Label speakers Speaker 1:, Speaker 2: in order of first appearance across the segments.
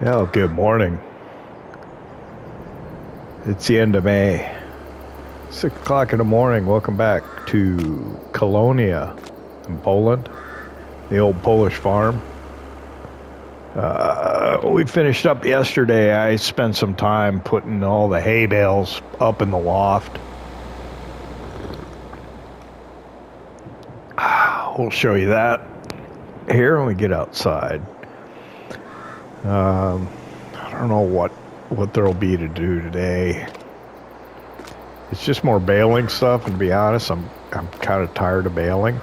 Speaker 1: Well, good morning. It's the end of May. 6 o'clock in the morning. Welcome back to Kolonia in Poland, the old Polish farm. We finished up yesterday. I spent some time putting all the hay bales up in the loft. We'll show you that here when we get outside. I don't know what there'll be to do today. It's just more baling stuff, and to be honest, I'm kind of tired of baling.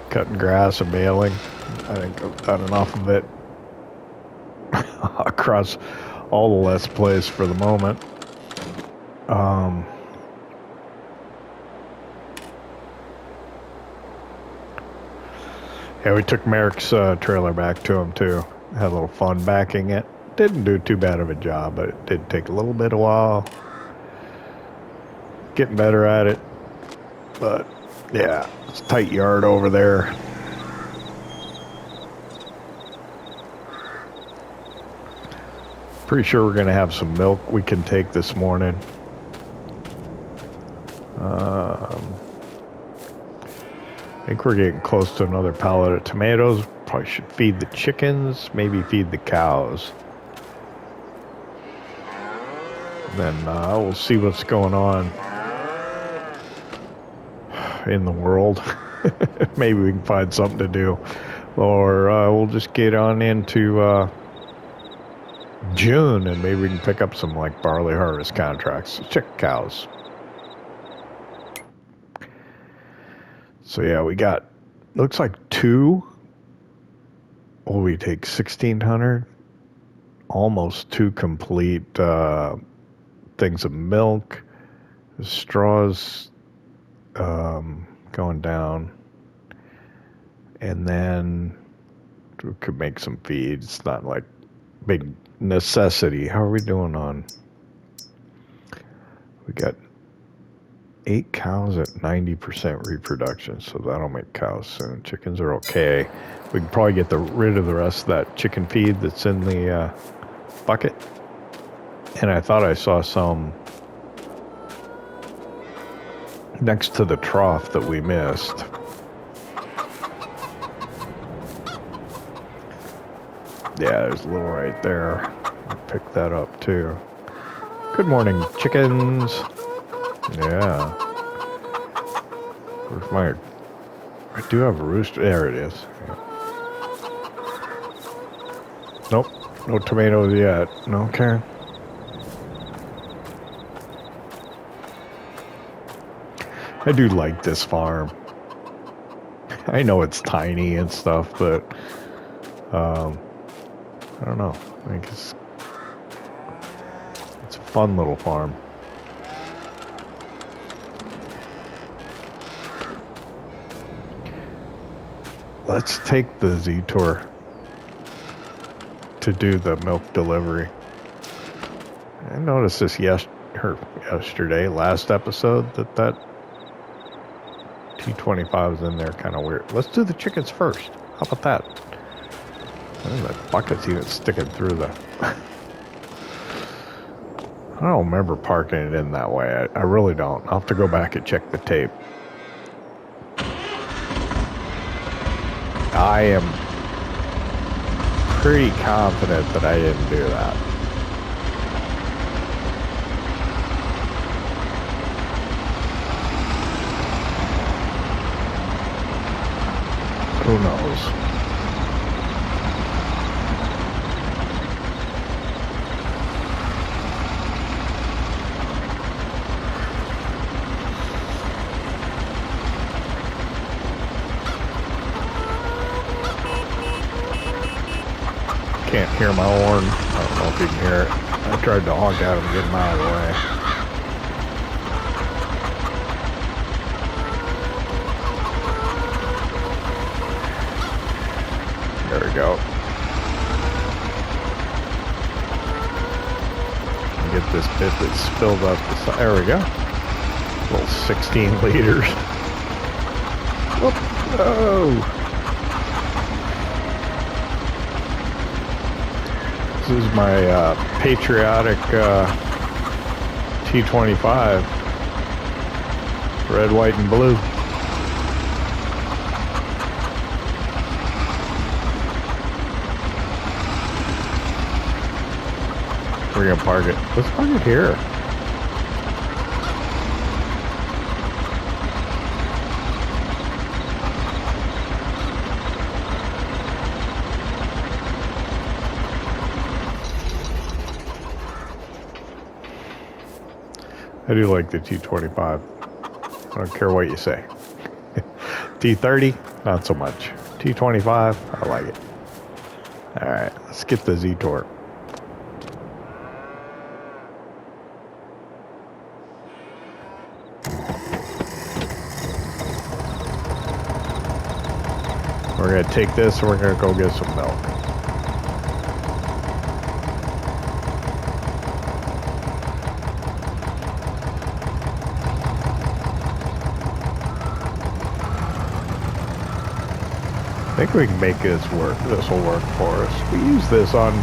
Speaker 1: Cutting grass and baling. I think I've done enough of it across all the Let's Plays for the moment. Yeah, we took Merrick's trailer back to him too. Had a little fun backing it. Didn't do too bad of a job, but it did take a little bit of a while. Getting better at it. But yeah, it's a tight yard over there. Pretty sure we're going to have some milk we can take this morning. I think we're getting close to another pallet of tomatoes. Probably should feed the chickens, maybe feed the cows. Then we'll see what's going on in the world. Maybe we can find something to do. Or we'll just get on into June and maybe we can pick up some like barley harvest contracts. Check cows. So yeah, we got, looks like 2. Will we take 1,600? Almost 2 complete things of milk. The straws going down. And then we could make some feed. It's not like big necessity. How are we doing on? We got 8 cows at 90% reproduction, so that'll make cows soon. Chickens are okay. We can probably get rid of the rest of that chicken feed that's in the bucket. And I thought I saw some next to the trough that we missed. Yeah, there's a little right there. I'll pick that up too. Good morning, chickens. Yeah. Where's my... I do have a rooster. There it is. Yeah. Nope. No tomatoes yet. Okay. I do like this farm. I know it's tiny and stuff, but... I don't know. I think it's a fun little farm. Let's take the Z-Tour to do the milk delivery. I noticed this yesterday, last episode, that T25 is in there, kind of weird. Let's do the chickens first. How about that? That bucket's even sticking through the... I don't remember parking it in that way. I really don't. I'll have to go back and check the tape. I am pretty confident that I didn't do that. Who knows? Can't hear my horn. I don't know if you can hear it. I tried to honk at him and get him out of the way. There we go. get this bit that's filled up. There we go. Little 16 liters. Whoop. Oh. This is my patriotic T25. Red, white, and blue. We're gonna park it. Let's park it here. I do like the T25. I don't care what you say. T30, not so much. T25, I like it. All right, let's get the Z-Torque. We're gonna take this and we're gonna go get some milk. I think we can make this work. This will work for us. We used this on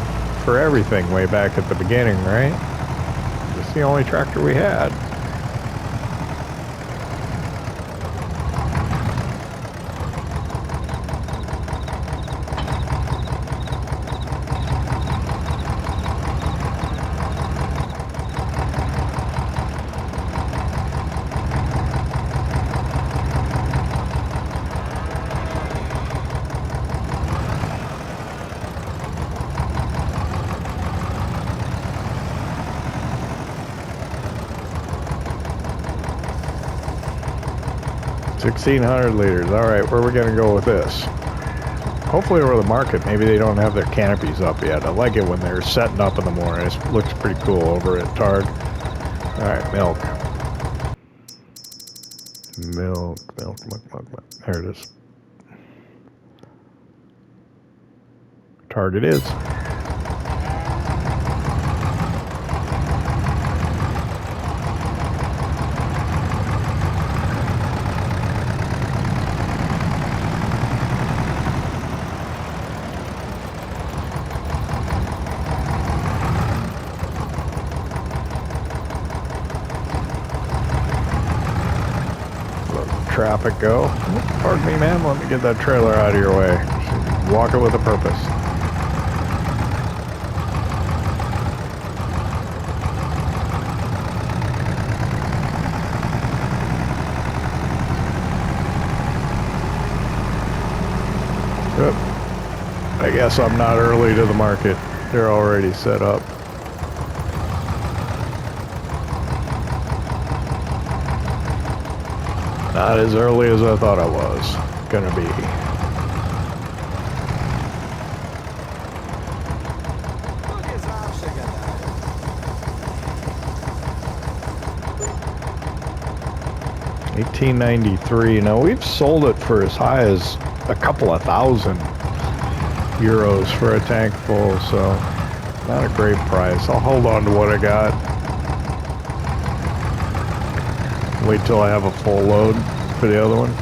Speaker 1: for everything way back at the beginning, right? It's the only tractor we had. $1,600 liters. All right, where are we gonna go with this? Hopefully over the market. Maybe they don't have their canopies up yet. I like it when they're setting up in the morning. It looks pretty cool over at Targ. All right, milk. Milk. There it is. Targ it is. Traffic go. Pardon me, ma'am. Let me get that trailer out of your way. Walk it with a purpose. Yep. I guess I'm not early to the market. They're already set up. Not as early as I thought I was gonna be. $18.93. Now we've sold it for as high as a couple of €1,000 for a tank full, so not a great price. I'll hold on to what I got. Wait till I have a full load for the other one.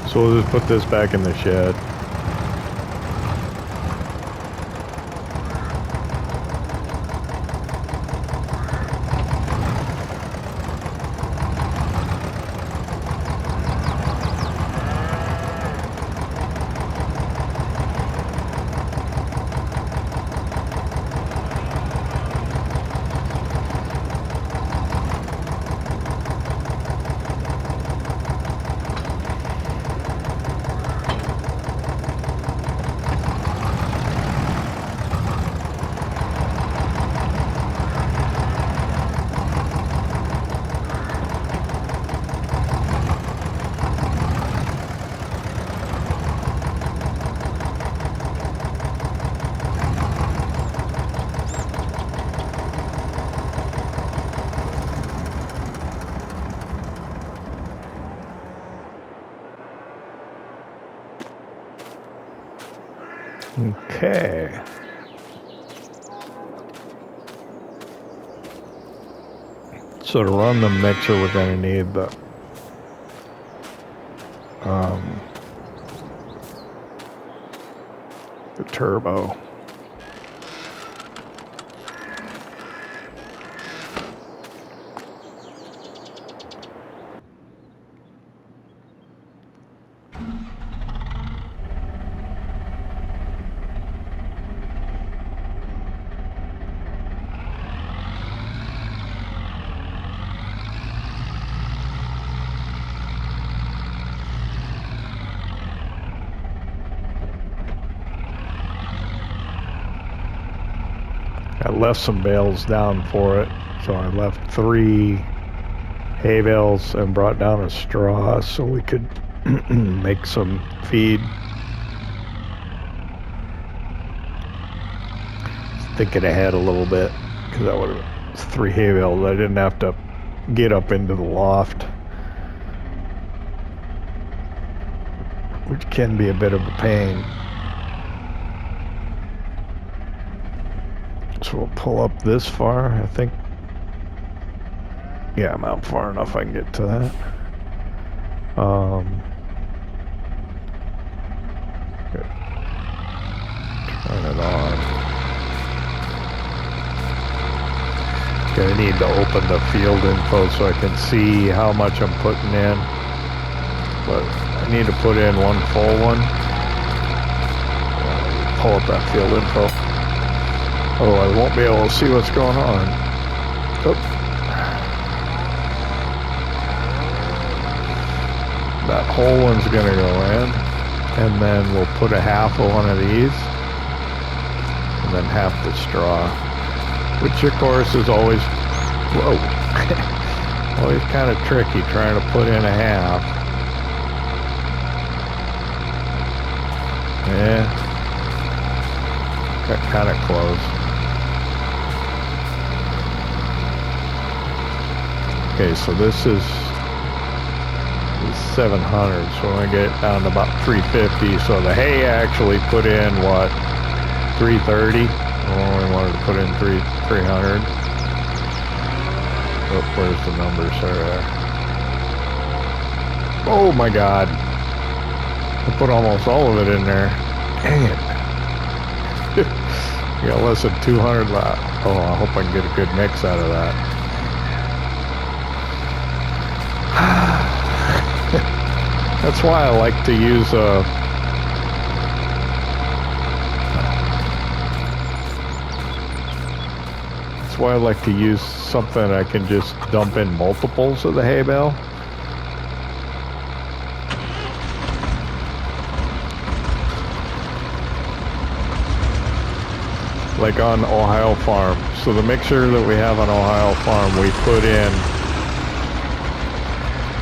Speaker 1: So we'll just put this back in the shed. Okay. So to run the mixer, we're going to need the turbo. I left some bales down for it, so I left 3 hay bales and brought down a straw so we could make some feed. Thinking ahead a little bit, because that would have 3 hay bales. I didn't have to get up into the loft, which can be a bit of a pain. So we'll pull up this far, I think. Yeah, I'm out far enough I can get to that. Good. Turn it on. Gonna need to open the field info so I can see how much I'm putting in. But I need to put in one full one. Pull up that field info. Oh, I won't be able to see what's going on. Oh. That whole one's gonna go in, and then we'll put a half of one of these, and then half the straw, which of course is always, whoa, always kind of tricky trying to put in a half. Yeah, got kind of close. Okay, so this is 700, so we're gonna get it down to about 350. So the hay actually put in what, 330? We only wanted to put in 300. Oh, where's the numbers? There. Oh my God! I put almost all of it in there. Dang it! You got less than 200 left. Oh, I hope I can get a good mix out of that. That's why I like to use that's why I like to use something I can just dump in multiples of the hay bale. Like on Ohio Farm. So the mixer that we have on Ohio Farm, we put in,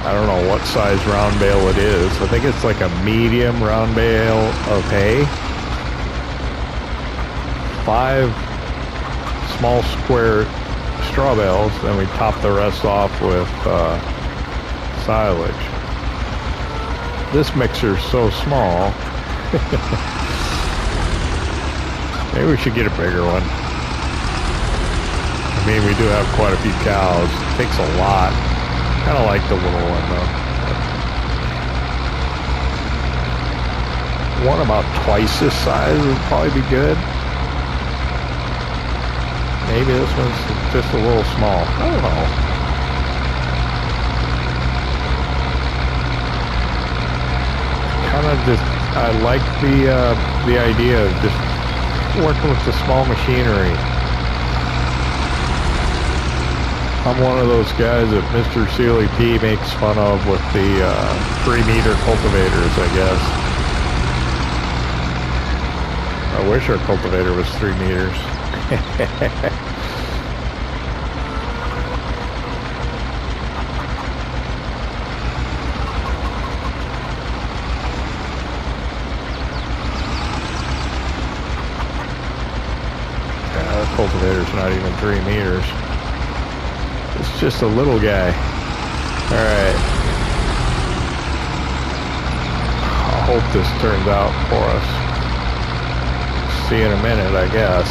Speaker 1: I don't know what size round bale it is. I think it's like a medium round bale of hay. 5 small square straw bales, and we top the rest off with silage. This mixer's so small. Maybe we should get a bigger one. I mean, we do have quite a few cows. It takes a lot. Kind of like the little one though. One about twice this size would probably be good. Maybe this one's just a little small. I don't know. Kind of just, I like the idea of just working with the small machinery. I'm one of those guys that Mr. Sealy P makes fun of with the 3-meter cultivators, I guess. I wish our cultivator was 3 meters. Yeah, our cultivator's not even 3 meters. It's just a little guy. Alright. I hope this turns out for us. see in a minute, I guess.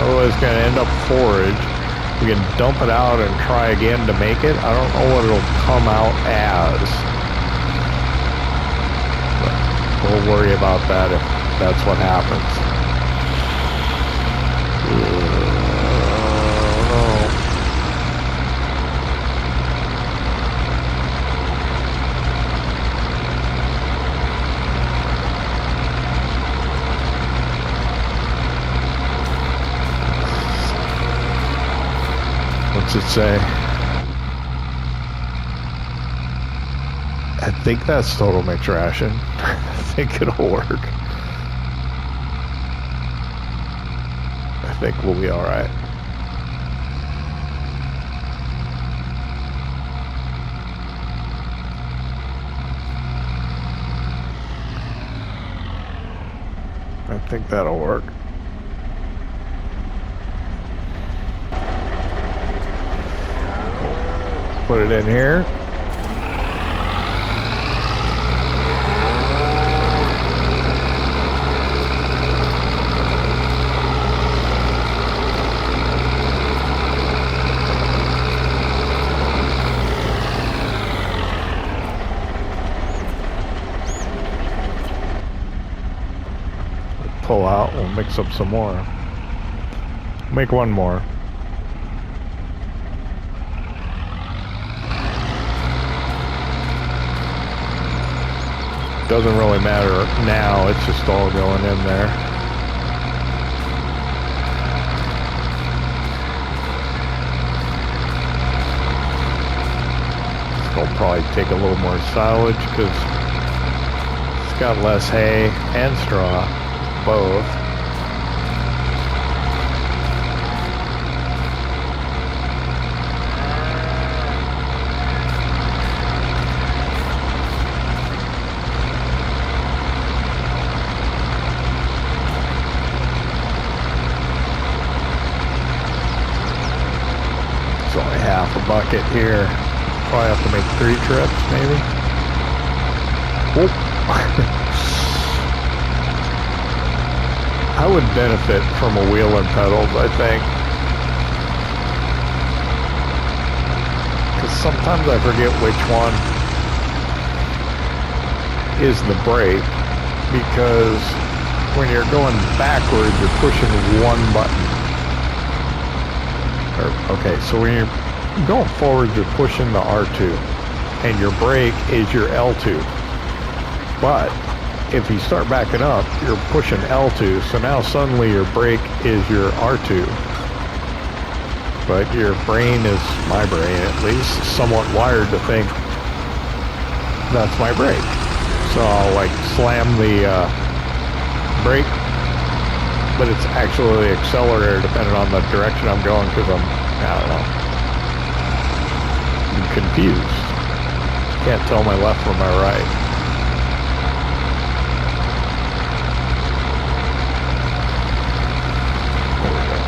Speaker 1: Otherwise, it's going to end up forage. We can dump it out and try again to make it. I don't know what it'll come out as. But we'll worry about that if that's what happens. What's it say? I think that's total mix ration. I think it'll work. I think we'll be all right. I think that'll work. Put it in here. Pull out, we'll mix up some more. Make one more. Doesn't really matter now, it's just all going in there. It'll probably take a little more silage because it's got less hay and straw, both. Bucket here. Probably have to make 3 trips, maybe. Whoop. I would benefit from a wheel and pedals, I think. Because sometimes I forget which one is the brake. Because when you're going backwards, you're pushing one button. Okay, so when you're going forward, you're pushing the R2, and your brake is your L2. But if you start backing up, you're pushing L2, so now suddenly your brake is your R2. But your brain is, my brain at least, somewhat wired to think that's my brake. So I'll like slam the brake, but it's actually the accelerator depending on the direction I'm going because I don't know. I'm confused. Can't tell my left from my right. There we go.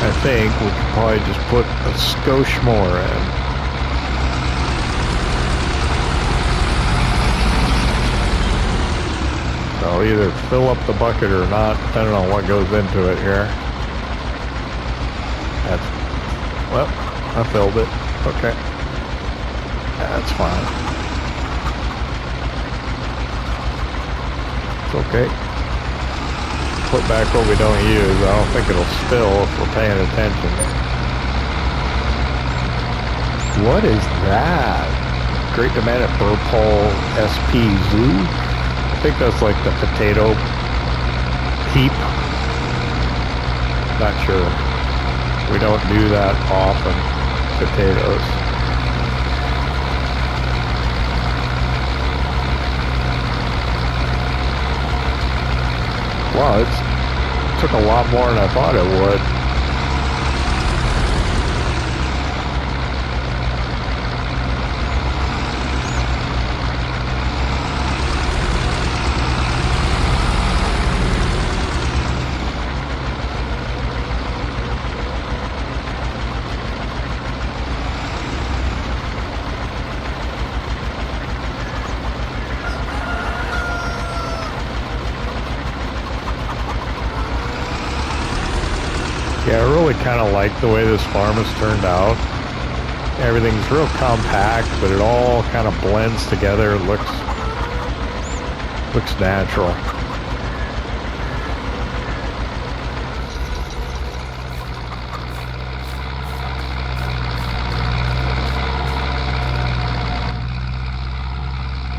Speaker 1: I think we could probably just put a skosh more in. So I'll either fill up the bucket or not, depending on what goes into it here. Well, I filled it. Okay. That's fine. It's okay. Put back what we don't use. I don't think it'll spill if we're paying attention. What is that? Great demand at Burpole SP Zoo? I think that's like the potato heap. Not sure. We don't do that often, potatoes. Wow, it took a lot more than I thought it would. really kind of like the way this farm has turned out. Everything's real compact, but it all kind of blends together. It looks natural.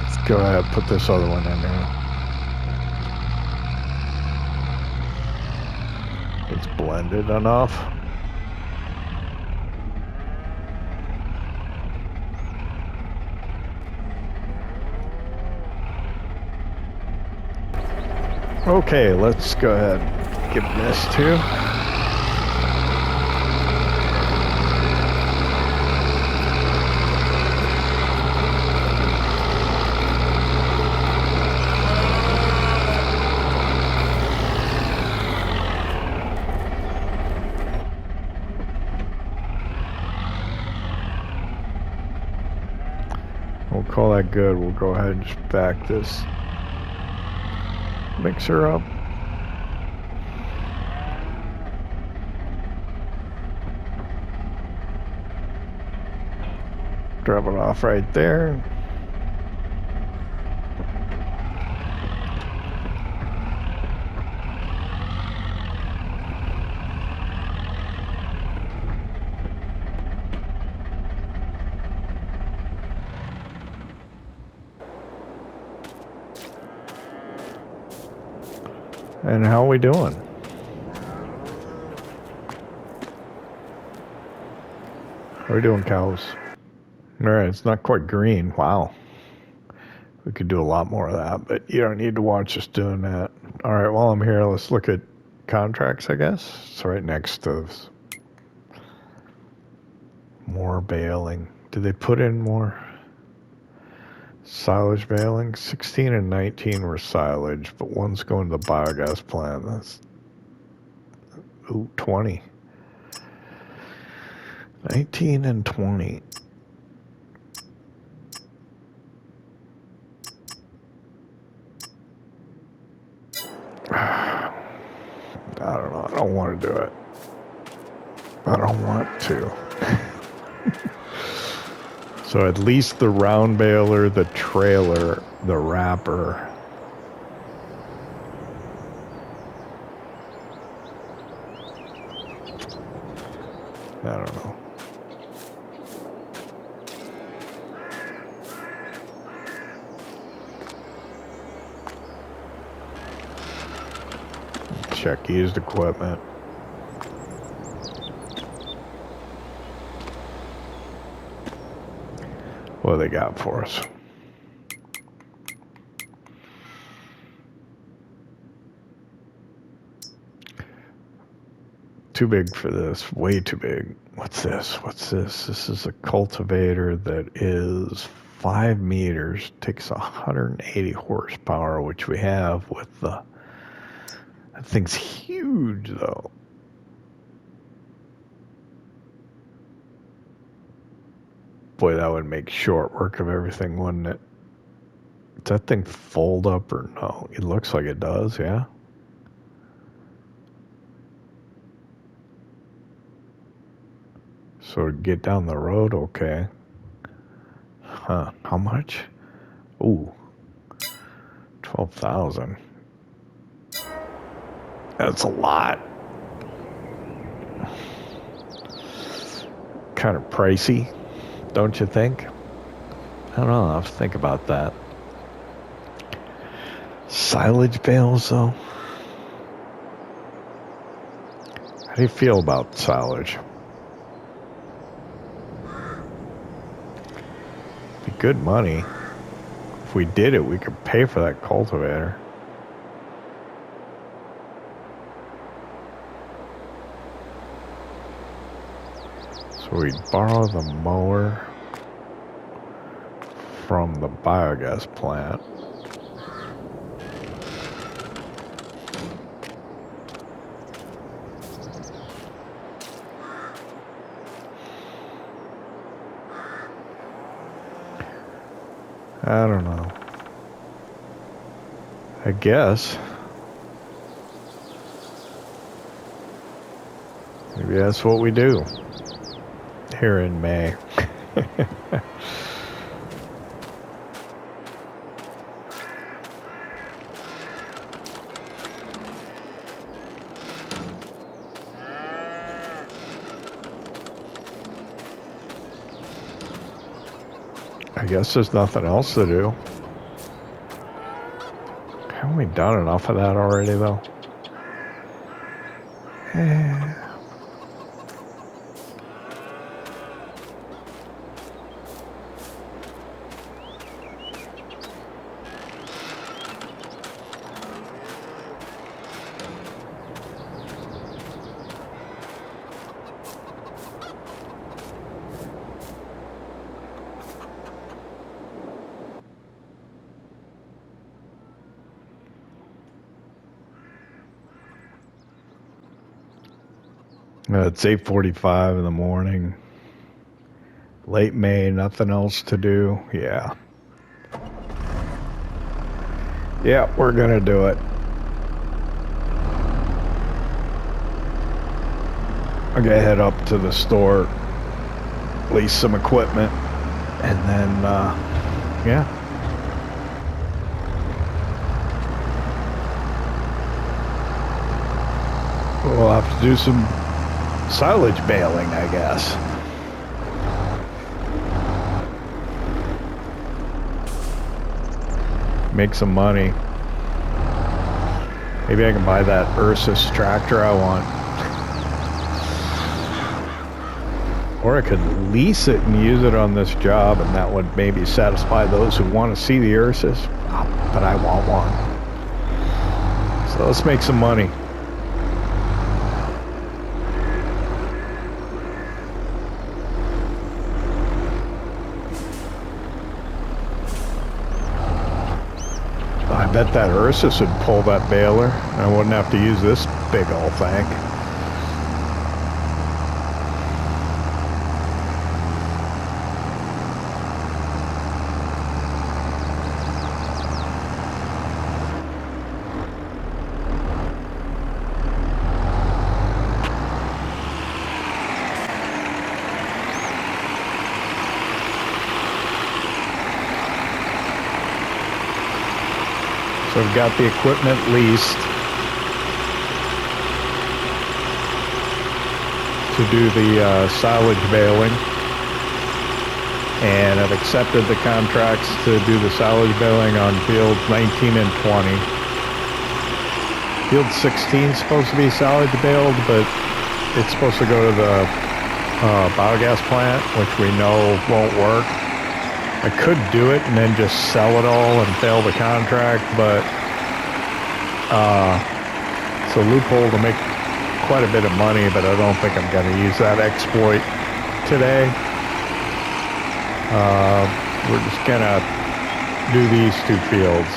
Speaker 1: Let's go ahead and put this other one in there. It's blended enough. Okay, let's go ahead and give this too. We'll call that good. We'll go ahead and just back this mixer up. Drop it off right there. And how are we doing? How are we doing, cows? Alright, it's not quite green. Wow. We could do a lot more of that, but you don't need to watch us doing that. Alright, while I'm here, let's look at contracts, I guess. It's right next to this. More baling. Did they put in more? Silage baling, 16 and 19 were silage, but one's going to the biogas plant. That's 20. 19 and 20. I don't know. I don't want to do it. I don't want to. So at least the round baler, the trailer, the wrapper. I don't know. Check used equipment. What do they got for us? Too big for this. Way too big. What's this? What's this? This is a cultivator that is 5 meters. Takes 180 horsepower, which we have with the... That thing's huge, though. Boy, that would make short work of everything, wouldn't it? Does that thing fold up or no? It looks like it does, yeah? So to get down the road, okay. Huh, how much? Ooh, 12,000. That's a lot. Kind of pricey, don't you think? I don't know, I'll have to think about that. Silage bales, though? How do you feel about silage? Be good money. If we did it, we could pay for that cultivator. So we borrow the mower from the biogas plant. I don't know. I guess. We Maybe that's what we do here in May. I guess there's nothing else to do. Haven't we done enough of that already, though? It's 8:45 in the morning. Late May, nothing else to do. Yeah. Yeah, we're gonna do it. I'm gonna head up to the store, lease some equipment, and then, yeah. We'll have to do some silage baling, I guess. Make some money. Maybe I can buy that Ursus tractor I want. Or I could lease it and use it on this job, and that would maybe satisfy those who want to see the Ursus. But I want one. So let's make some money. I bet that Ursus would pull that baler. I wouldn't have to use this big old thing. So I've got the equipment leased to do the silage baling, and I've accepted the contracts to do the silage baling on fields 19 and 20. Field 16 is supposed to be silage baled, but it's supposed to go to the biogas plant, which we know won't work. I could do it and then just sell it all and fail the contract, but it's a loophole to make quite a bit of money, but I don't think I'm going to use that exploit today. We're just going to do these two fields.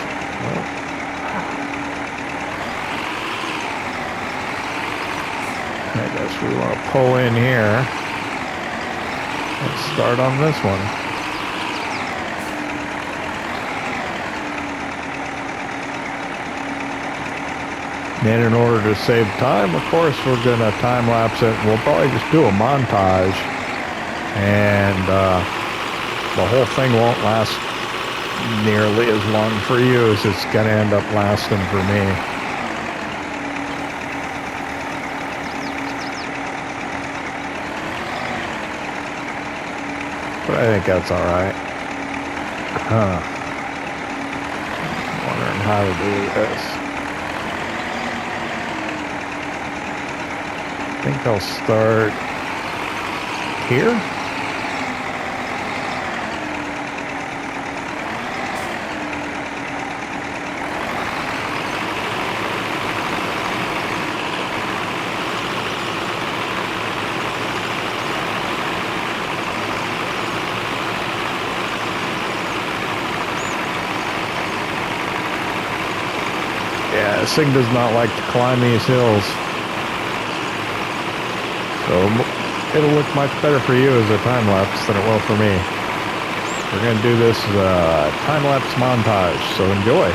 Speaker 1: I guess we want to pull in here. Let's start on this one. And in order to save time, of course, we're going to time-lapse it. We'll probably just do a montage. And the whole thing won't last nearly as long for you as it's going to end up lasting for me. But I think that's all right. Wondering how to do this. I think I'll start here. Yeah, this thing does not like to climb these hills. So it'll look much better for you as a time-lapse than it will for me. We're going to do this as a time-lapse montage, so enjoy.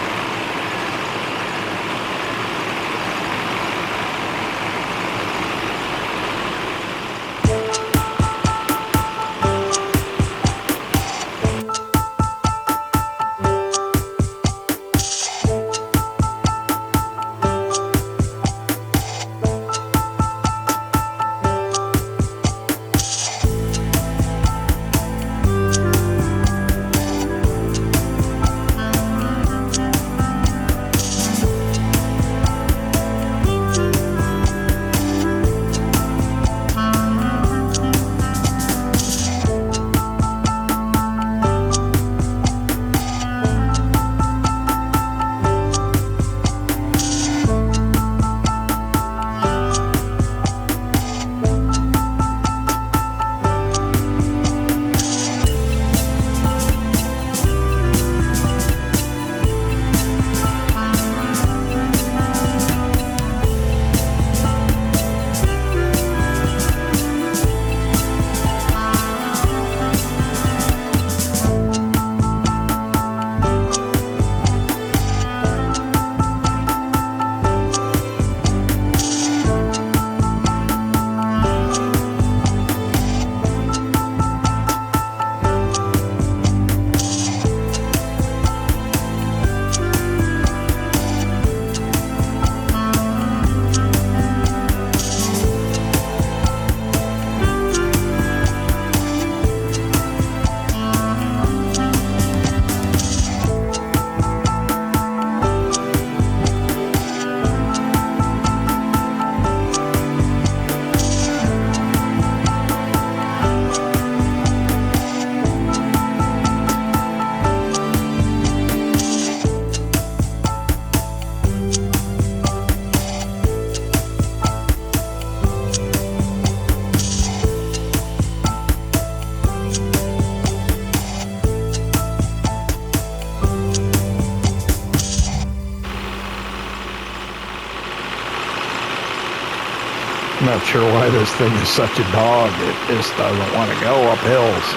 Speaker 1: not sure why this thing is such a dog. It just doesn't want to go up hills.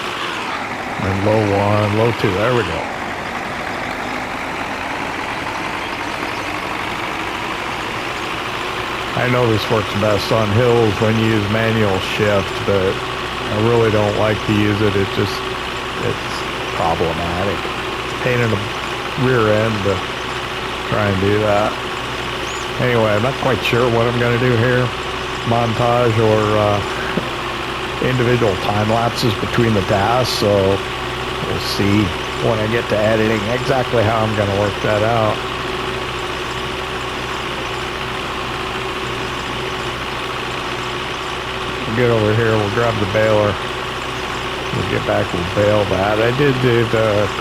Speaker 1: And low 1, low 2, there we go. I know this works best on hills when you use manual shift, but I really don't like to use it. It's problematic. It's a pain in the rear end to try and do that. Anyway, I'm not quite sure what I'm going to do here. Montage or individual time lapses between the tasks, so we'll see when I get to editing exactly how I'm going to work that out. We'll get over here, we'll grab the baler. We'll get back, we'll bale that. I did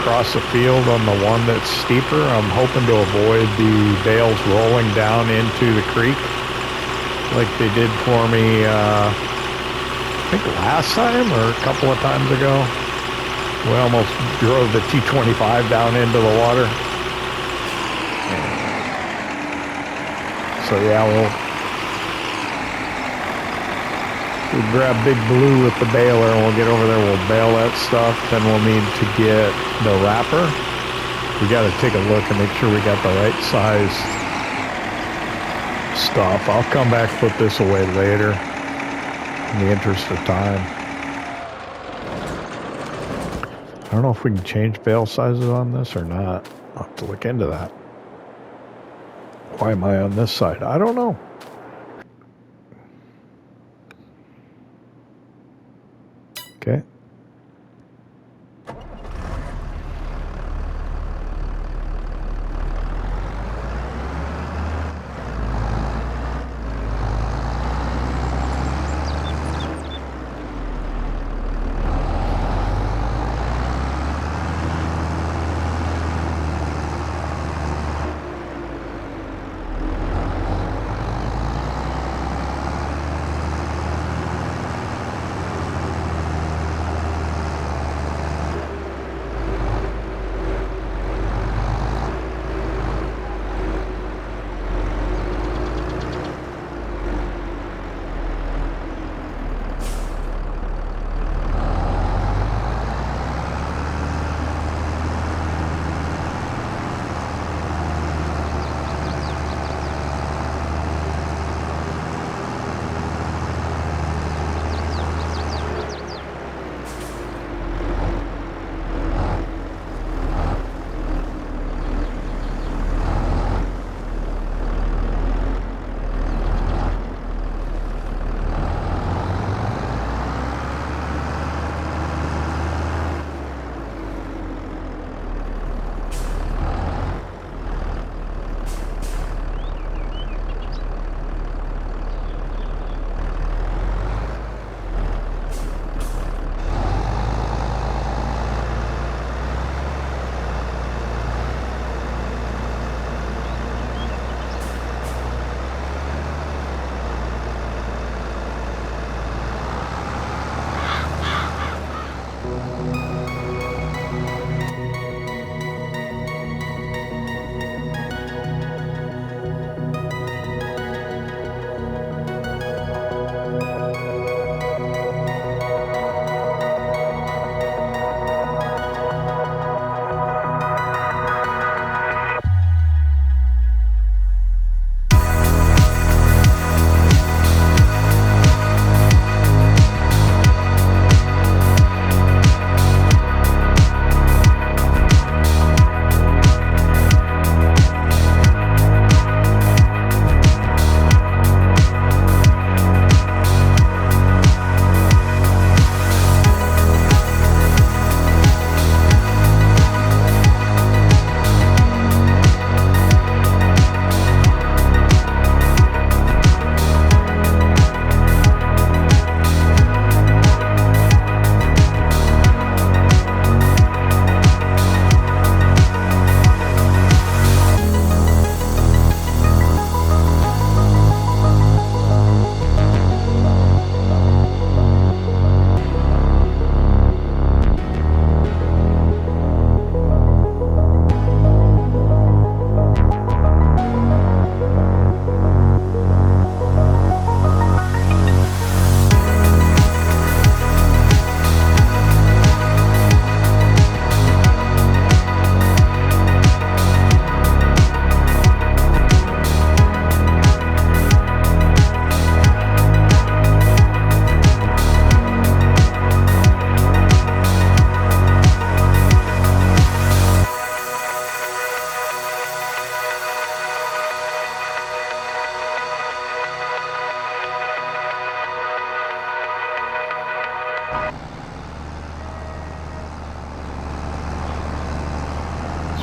Speaker 1: cross the field on the one that's steeper. I'm hoping to avoid the bales rolling down into the creek like they did for me, I think last time or a couple of times ago. We almost drove the T25 down into the water. So yeah, we'll grab Big Blue with the baler and we'll get over there, we'll bale that stuff. Then we'll need to get the wrapper. We got to take a look and make sure we got the right size stuff. I'll come back, put this away later in the interest of time. I don't know if we can change bale sizes on this or not. I'll have to look into that. Why am I on this side? I don't know. Okay.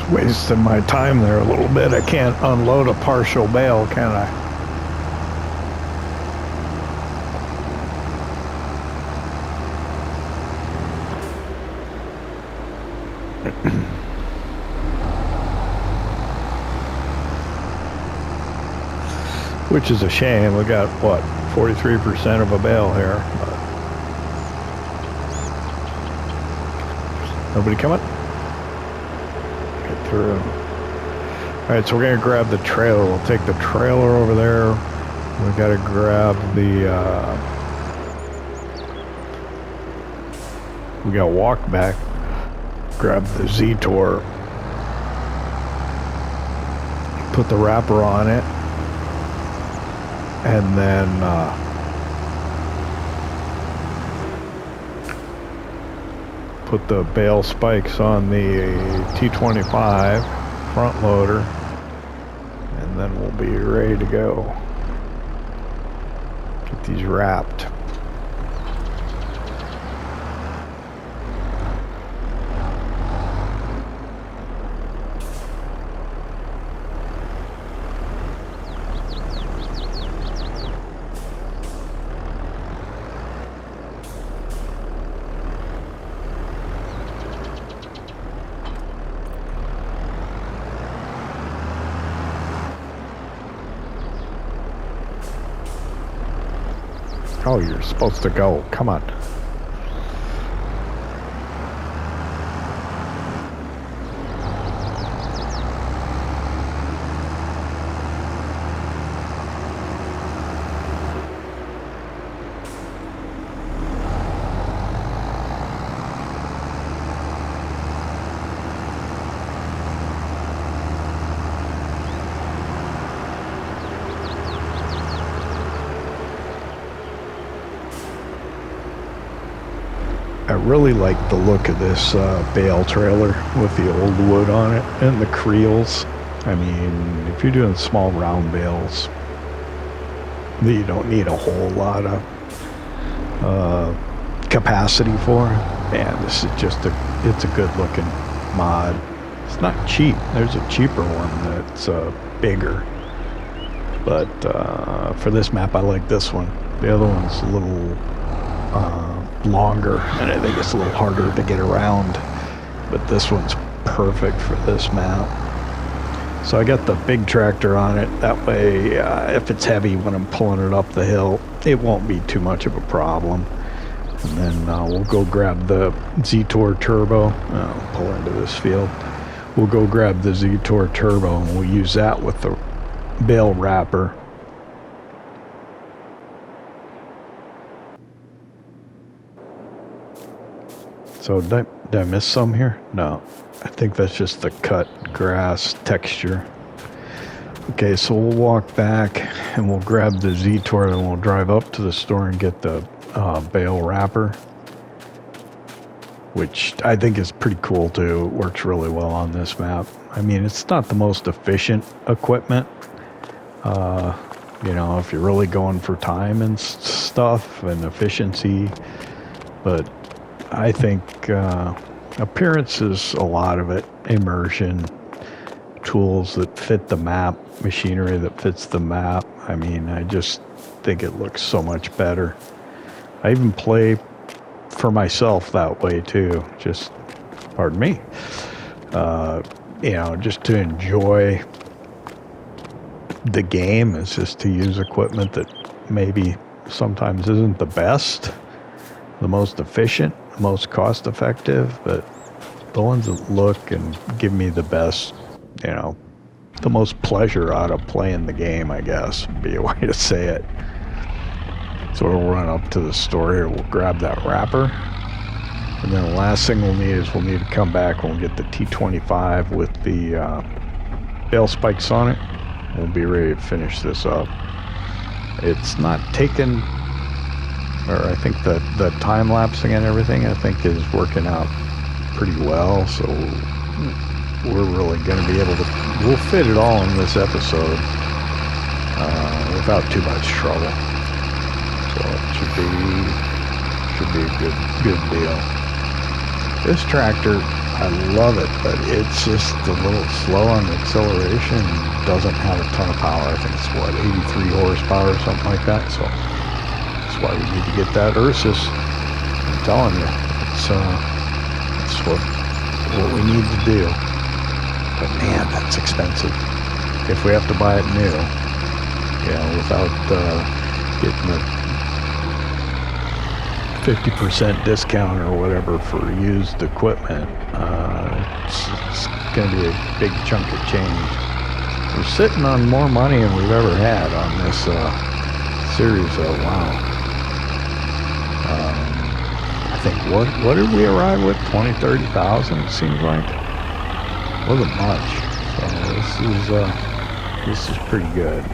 Speaker 1: Just wasting my time there a little bit. I can't unload a partial bale, can I? Which is a shame. We got, what, 43% of a bale here. But nobody coming? Get through. Alright, so we're going to grab the trailer. We'll take the trailer over there. We got to grab the... we got to walk back. Grab the Z-Tor. Put the wrapper on it. And then put the bale spikes on the T25 front loader, and then we'll be ready to go. Get these wrapped. Oh, you're supposed to go. Come on. I really like the look of this bale trailer with the old wood on it and the creels. I mean, if you're doing small round bales, you don't need a whole lot of capacity for. Man, this is just it's a good looking mod. It's not cheap. There's a cheaper one that's bigger. But for this map, I like this one. The other one's a little longer, and I think it's a little harder to get around. But this one's perfect for this map. So I got the big tractor on it. That way, if it's heavy when I'm pulling it up the hill, it won't be too much of a problem. And then we'll go grab the Z-Tor Turbo. I'll pull into this field. We'll go grab the Z-Tor Turbo, and we'll use that with the bale wrapper. So did I miss some here? No. I think that's just the cut grass texture. Okay, so we'll walk back and we'll grab the Z-Tor and we'll drive up to the store and get the bale wrapper, which I think is pretty cool too. It works really well on this map. I mean, it's not the most efficient equipment. You know, if you're really going for time and stuff and efficiency, but I think appearance is a lot of it. Immersion, tools that fit the map, machinery that fits the map. I mean, I just think it looks so much better. I even play for myself that way too. Just, pardon me, you know, just to enjoy the game. Is just to use equipment that maybe sometimes isn't the best, the most efficient, the most cost effective, but the ones that look and give me the best, you know, the most pleasure out of playing the game, I guess, would be a way to say it. So we'll run up to the store here, we'll grab that wrapper, and then the last thing we'll need is we'll need to come back and we'll get the T25 with the bale spikes on it. We'll be ready to finish this up. It's not taken, or I think the time lapsing and everything, I think, is working out pretty well. So we're really going to be able to, we'll fit it all in this episode without too much trouble. So it should be a good deal. This tractor, I love it, but it's just a little slow on the acceleration. Doesn't have a ton of power. I think it's what, 83 horsepower or something like that. So that's why we need to get that Ursus. I'm telling you, it's what we need to do. But man, that's expensive. If we have to buy it new, you know, without getting the 50% discount or whatever for used equipment, it's going to be a big chunk of change. We're sitting on more money than we've ever had on this series. Wow. I think what did we arrive with? 20, 30,000. It seems like wasn't much. So this is pretty good.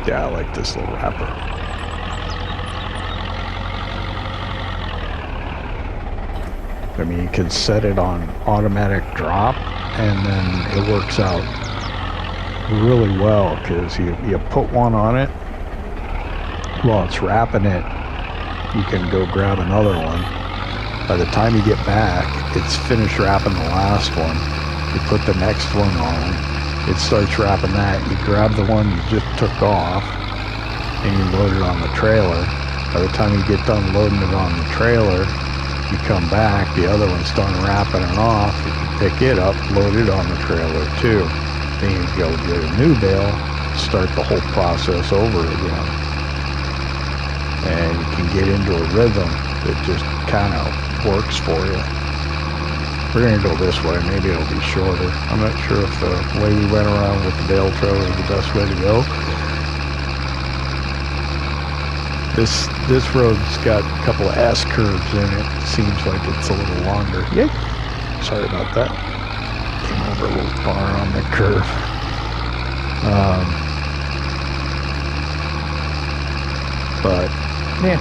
Speaker 1: Yeah, I like this little wrapper. I mean, you can set it on automatic drop, and then it works out really well because you put one on it while it's wrapping it. You can go grab another one. By the time you get back, it's finished wrapping the last one. You put the next one on, it starts wrapping that. You grab the one you just took off, and you load it on the trailer. By the time you get done loading it on the trailer, you come back, the other one's done wrapping it off, you can pick it up, load it on the trailer too. Then you go get a new bale, start the whole process over again. And you can get into a rhythm that just kind of works for you. We're going to go this way, maybe it'll be shorter. I'm not sure if the way we went around with the bale trailer is the best way to go. This road's got a couple of S curves in it. Seems like it's a little longer. Yay! Sorry about that. Came over a little far on the curve. But yeah,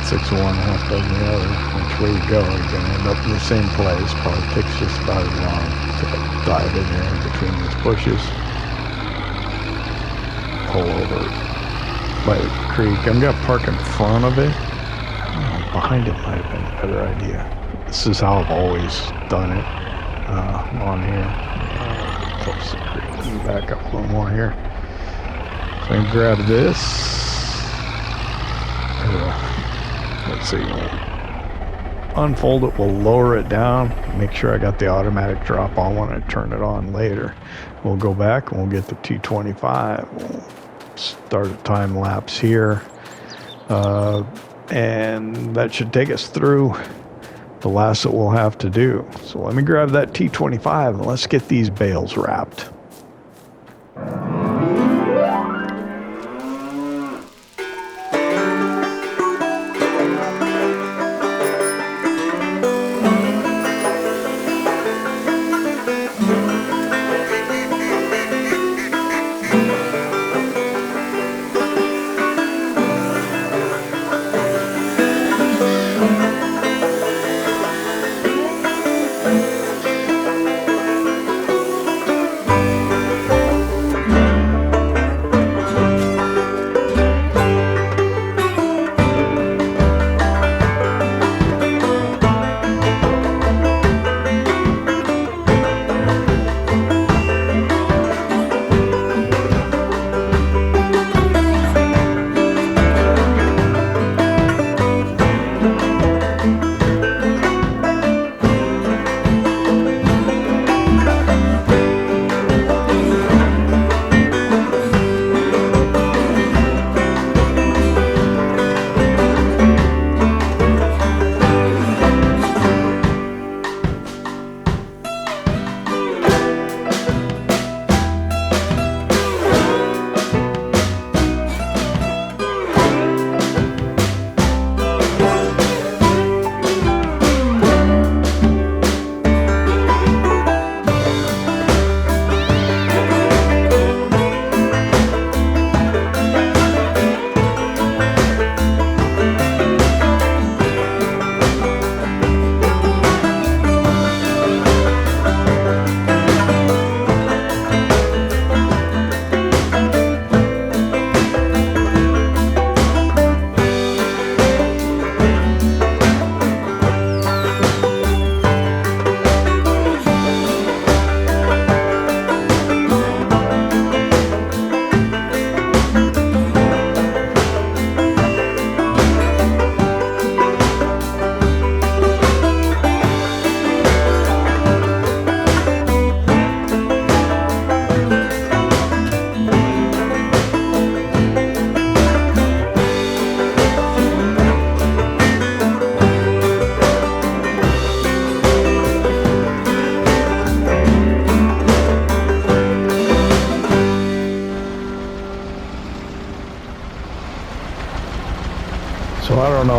Speaker 1: 6 of one, half dozen the other. Which way you go, you're gonna end up in the same place. Probably takes just about as long to dive in there between these bushes. Pull over by the creek. I'm gonna park in front of it. Behind it might have been a better idea. This is how I've always done it on here. Close to the creek. Let me back up a little more here. So I can grab this. Let's see. We'll unfold it. We'll lower it down. Make sure I got the automatic drop on when I turn it on later. We'll go back and we'll get the T25. We'll start a time lapse here, and that should take us through the last that we'll have to do. So let me grab that T25 and let's get these bales wrapped.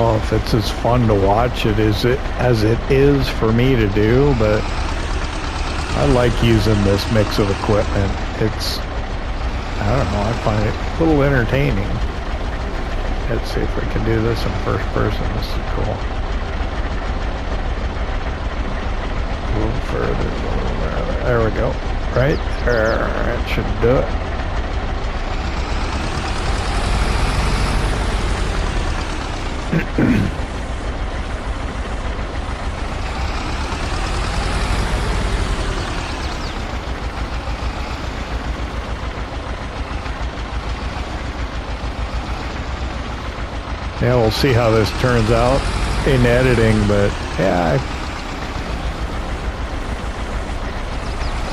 Speaker 1: know if it's as fun to watch as it is for me to do, but I like using this mix of equipment. It's, I don't know, I find it a little entertaining. Let's see if we can do this in first person. This is cool. A little further, a little further. There we go. Right there. That should do it. Yeah, we'll see how this turns out in editing, but yeah,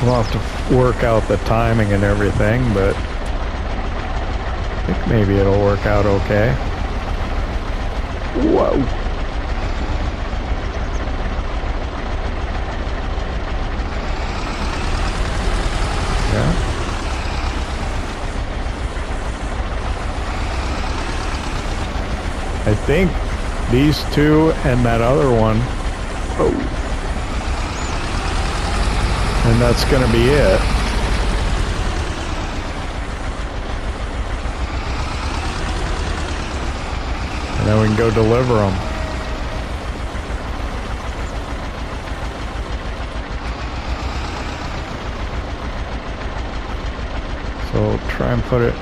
Speaker 1: we'll have to work out the timing and everything, but I think maybe it'll work out okay. Whoa. Yeah. I think these two and that other one. Oh. And that's gonna be it. And then we can go deliver them. So try and put it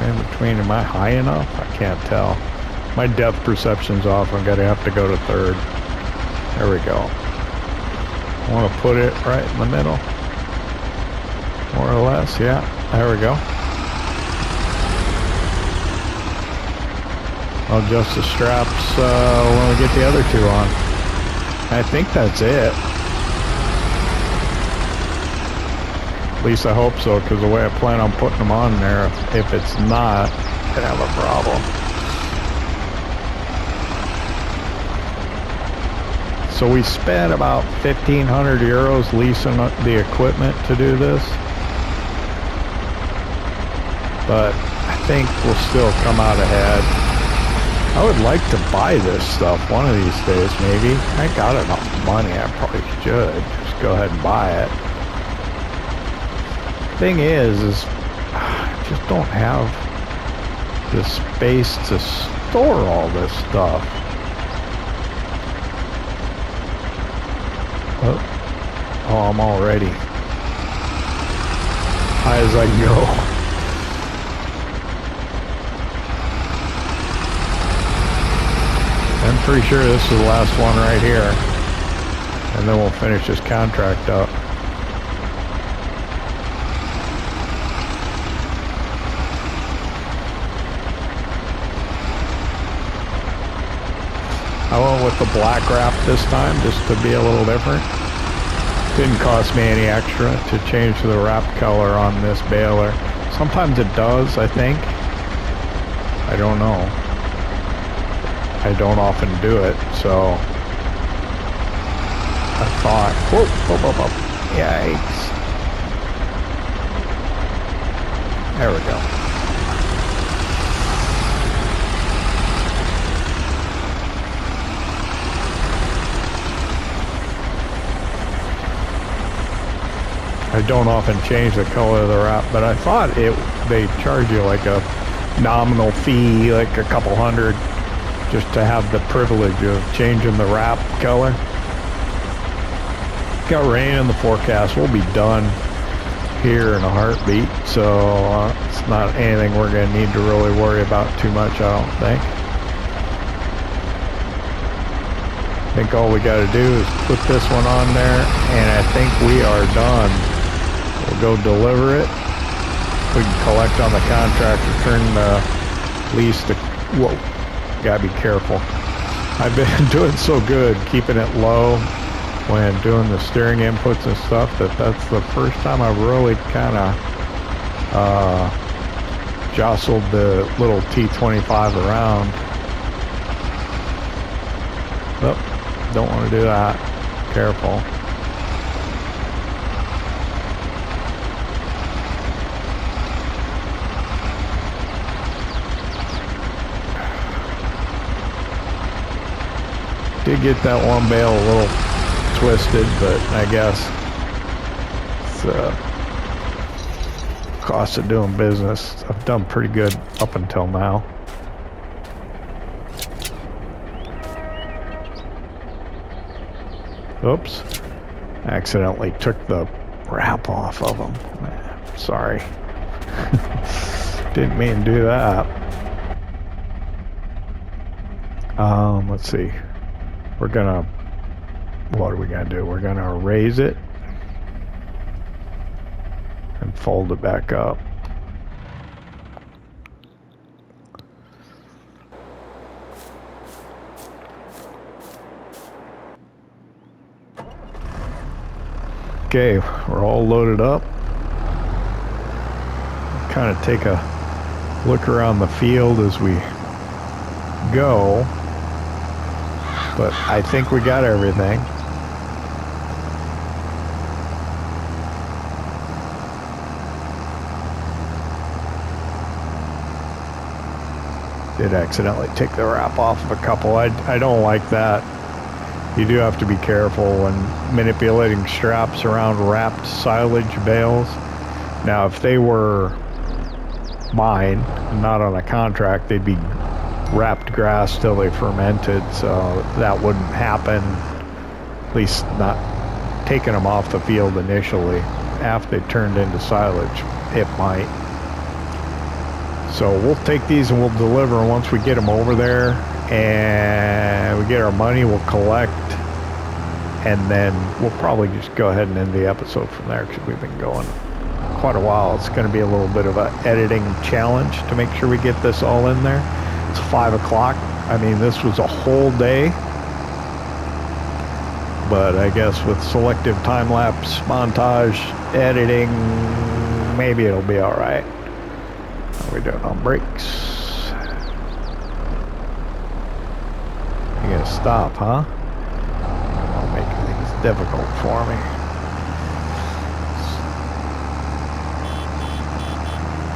Speaker 1: in between. Am I high enough? I can't tell. My depth perception's off. I'm gonna have to go to third. There we go. I want to put it right in the middle. More or less, yeah. There we go. I'll adjust the straps when we get the other two on. I think that's it. At least I hope so, because the way I plan on putting them on there, if it's not, I'm gonna have a problem. So we spent about 1,500 euros leasing the equipment to do this. But I think we'll still come out ahead. I would like to buy this stuff one of these days, maybe. I got enough money, I probably should. Just go ahead and buy it. Thing is I just don't have the space to store all this stuff. Oh, I'm already high as I can go. I'm pretty sure this is the last one right here. And then we'll finish this contract up. I went with the black wrap this time, just to be a little different. Didn't cost me any extra to change the wrap color on this baler. Sometimes it does, I think. I don't know. I don't often do it, so I thought, whoa, whoa, whoa, whoa. Yikes. There we go. I don't often change the color of the wrap, but I thought they charge you like a nominal fee, like a couple hundred, just to have the privilege of changing the wrap color. Got rain in the forecast. We'll be done here in a heartbeat, so it's not anything we're going to need to really worry about too much, I don't think. I think all we got to do is put this one on there, and I think we are done. We'll go deliver it. We can collect on the contract, return the lease to... Whoa. Gotta be careful. I've been doing so good keeping it low when doing the steering inputs and stuff that's the first time I've really kind of jostled the little T25 around. Oh, don't want to do that. Careful. Did get that one bale a little twisted, but I guess it's cost of doing business. I've done pretty good up until now. Oops. Accidentally took the wrap off of them. Sorry. Didn't mean to do that. Let's see. We're gonna, what are we gonna do? We're gonna erase it and fold it back up. Okay, we're all loaded up. Kind of take a look around the field as we go, but I think we got everything. Did accidentally take the wrap off of a couple. I don't like that. You do have to be careful when manipulating straps around wrapped silage bales. Now, if they were mine, not on a contract, they'd be wrapped grass till they fermented, so that wouldn't happen, at least not taking them off the field initially. After they turned into silage, it might. So we'll take these and we'll deliver, and once we get them over there and we get our money, we'll collect, and then we'll probably just go ahead and end the episode from there, because we've been going quite a while. It's going to be a little bit of an editing challenge to make sure we get this all in there. It's 5 o'clock. I mean, this was a whole day, but I guess with selective time-lapse montage editing, maybe it'll be all right. How are we doing on brakes? You gonna stop, huh? I'll make things difficult for me.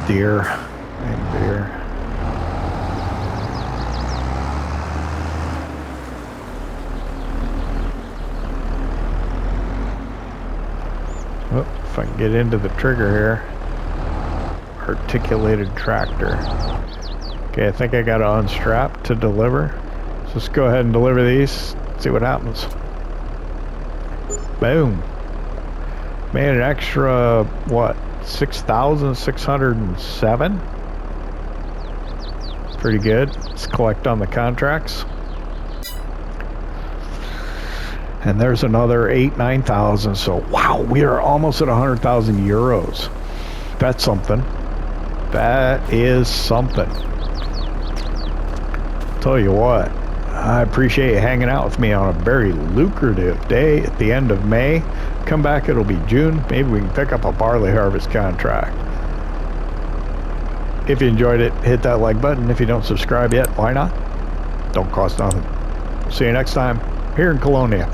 Speaker 1: Deer and deer. Oh, if I can get into the trigger here. Articulated tractor. Okay, I think I got to unstrap to deliver. So let's go ahead and deliver these. See what happens. Boom. Made an extra, what, 6,607? Pretty good. Let's collect on the contracts. And there's another 9,000. So wow, we are almost at 100,000 euros. That's something. That is something. Tell you what, I appreciate you hanging out with me on a very lucrative day at the end of May. Come back, it'll be June. Maybe we can pick up a barley harvest contract. If you enjoyed it, hit that like button. If you don't subscribe yet, why not? Don't cost nothing. See you next time here in Kolonia.